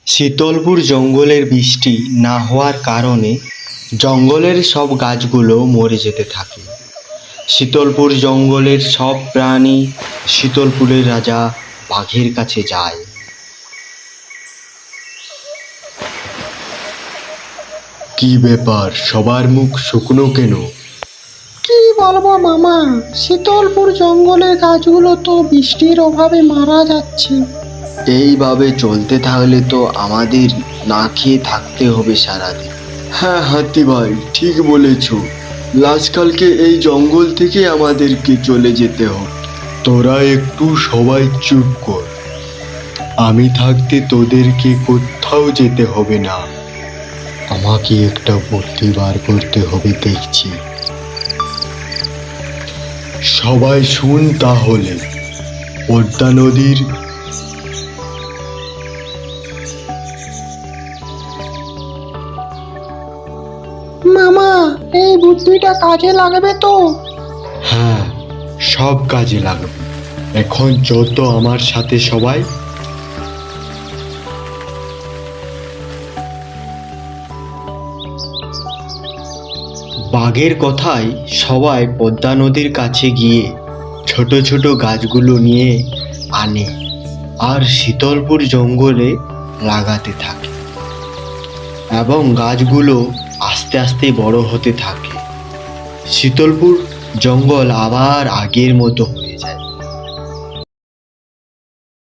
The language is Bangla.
শীতলপুর জঙ্গলের বৃষ্টি না হওয়ার কারণে জঙ্গলের সব গাছগুলো মরে যেতে থাকে। শীতলপুর জঙ্গলের সব প্রাণী শীতলপুরের রাজা বাঘের কাছে যায়। কি ব্যাপার, সবার মুখ শুকনো কেন? কি বলবো মামা, শীতলপুর জঙ্গলের গাছগুলো তো বৃষ্টির অভাবে মারা যাচ্ছে। এইভাবে চলতে থাকলে তো আমাদের না খেয়ে থাকতে হবে সারাদিন। হ্যাঁ হাতি ভাই, ঠিক বলেছ। লাস্টকালকে এই জঙ্গল থেকে আমাদেরকে চলে যেতে হবে। তোরা একটু সবাই চুপ কর। আমি থাকতে তোদেরকে কোথাও যেতে হবে না। আমাকে একটা বুদ্ধি বার করতে হবে দেখছি। সবাই শুন তাহলে। পদ্মা নদীর মামা, এই বুদ্ধিটা কাজে লাগবে তো? হ্যাঁ, সব কাজে লাগবে। এখন যত আমার সাথে সবাই। বাঘের কথায় সবাই পদ্মা নদীর কাছে গিয়ে ছোট ছোট গাছগুলো নিয়ে আনে আর শীতলপুর জঙ্গলে লাগাতে থাকে এবং গাছগুলো আস্তে আস্তে বড় হতে থাকে। শীতলপুর জঙ্গল আবার আগের মতো হয়ে